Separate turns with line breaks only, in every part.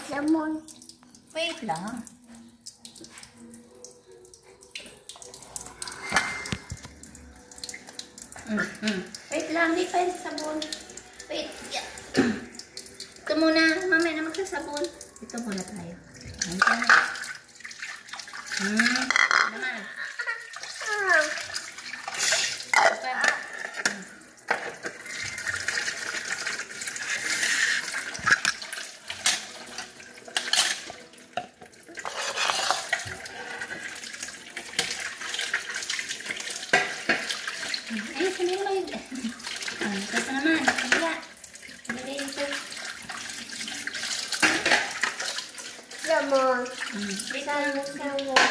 Lemon.
Wait lang. Wait lang, di pa yung sabon. Wait. Yeah. Ito muna. Mamaya na magsasabon. Ito muna tayo. Ayan. Naman. Ay, sabihin mo yun. Ito pa naman. Kaya. Ilagay ito.
Lemon.
Wait lang.
Lemon.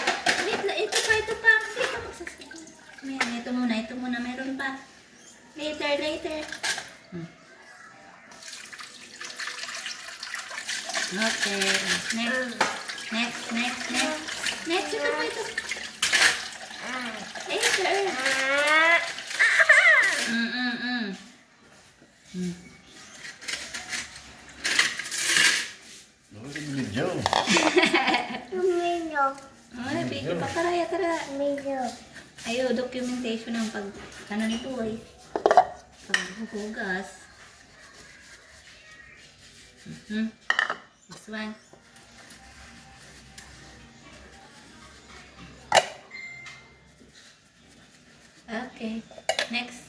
Wait lang. Ito pa. Ito pa. Ito magsasabon. Ayan, ito muna. Ito muna. Meron pa. Later. Okay. Next. Ito pa ito. Later.
Medyo.
Tomato.
Ay, bigyan pa. Tara.
Tomato.
Ayo, documentation ng pag, ano nito ay, paghuhugas. This one. Okay. Next.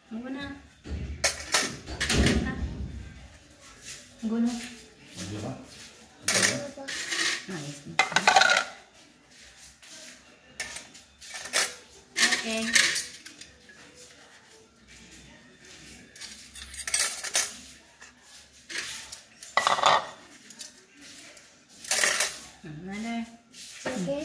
Ano na? Guno. Nice. Okay. Another.
Okay.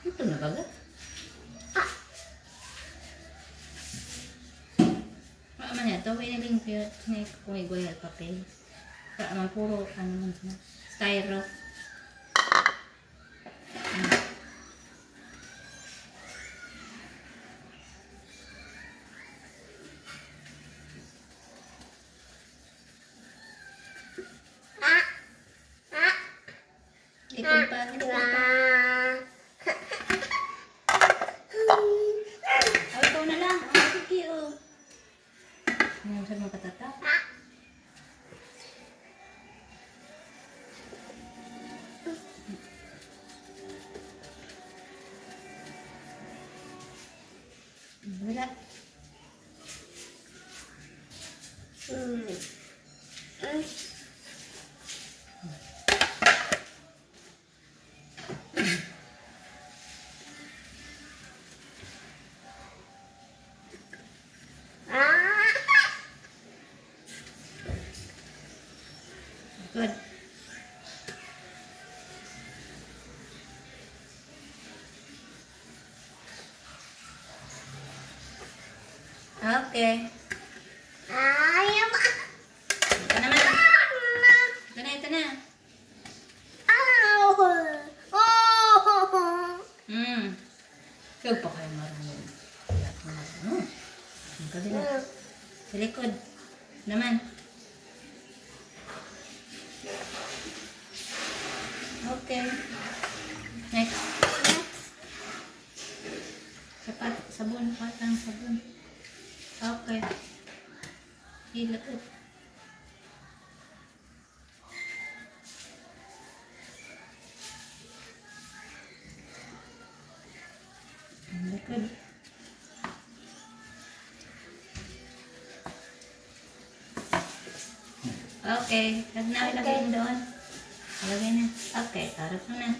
Ito na baga? Ano niya? Ito, may naging kung igual papel. Para naman puro, ano man siya? Styro. Ito pa. Ikaw na lang. Sige, oh. Ano sa mga katata? Wala. Good. Okay. Ito naman. Ito na. Huwag pa kayo marunong. Ang kabila. Sa likod. Naman. Okay. Next. Sabon. Patang sabon. Okay. Hilakot. Hilakot. Okay. Huwag na ilagay mo doon. Ilagay na. Okay. Tarap mo na.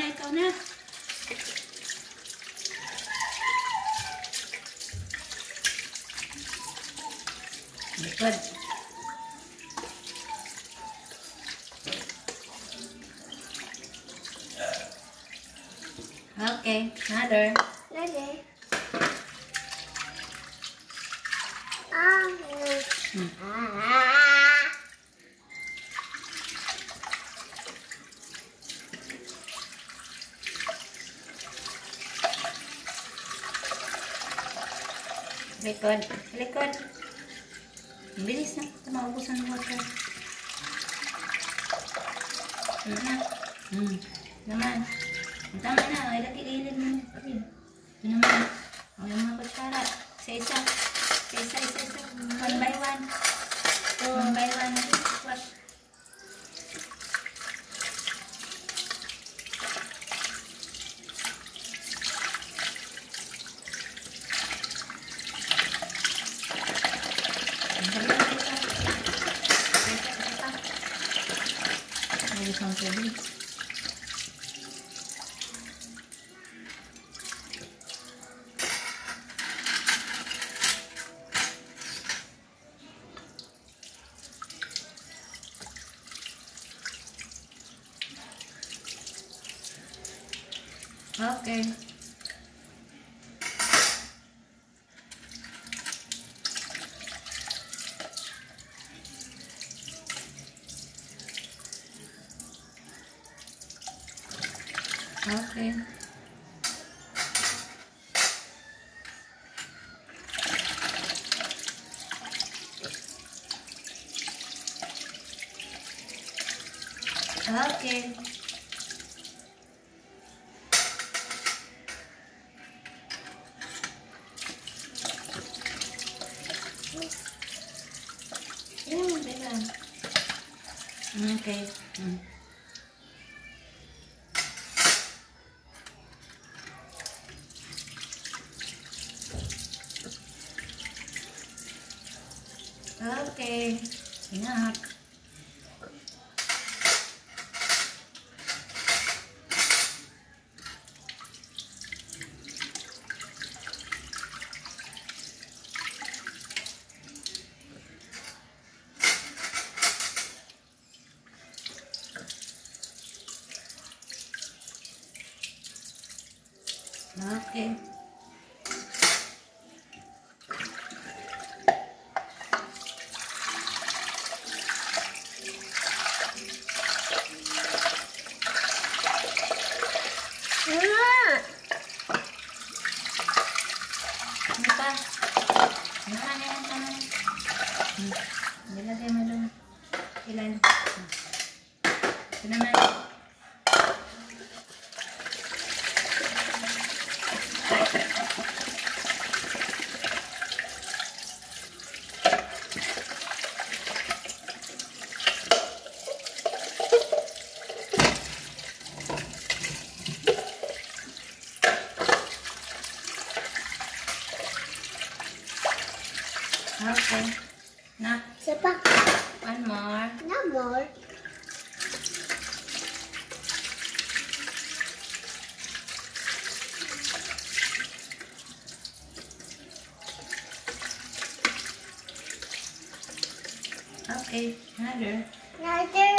Ikaw na. Likod. Okay, another.
Another. Ah. Ah.
Likod. Likod. Bilis na. Maubusan ng water. Ano na? Naman. Tama na. Ilagay mo na. Ito naman. O yung mga kutsara. Isa-isa. Isa-isa. One by one. One by one. Wash. Isang tubig. Okay. Okay. Okay. Okay. Okay. Enough. Okay. Ano pa? Ano ka na yan? Tama na. Nilagay mo doon. Ilan? Ito naman. Okay. Na.
Isa pa.
One more.
No more.
Okay. Another.
Another.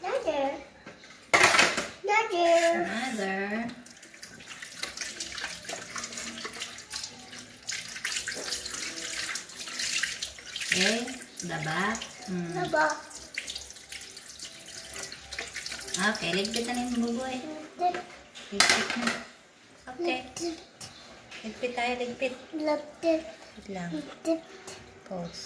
Another. Another.
Another. Okay. The back.
Diba?
Okay. Ligpitan na yung buboy. Ligpit na. Okay. Ligpit tayo. Ligpit.
Left it.
Wait lang.
Left it.
Pause.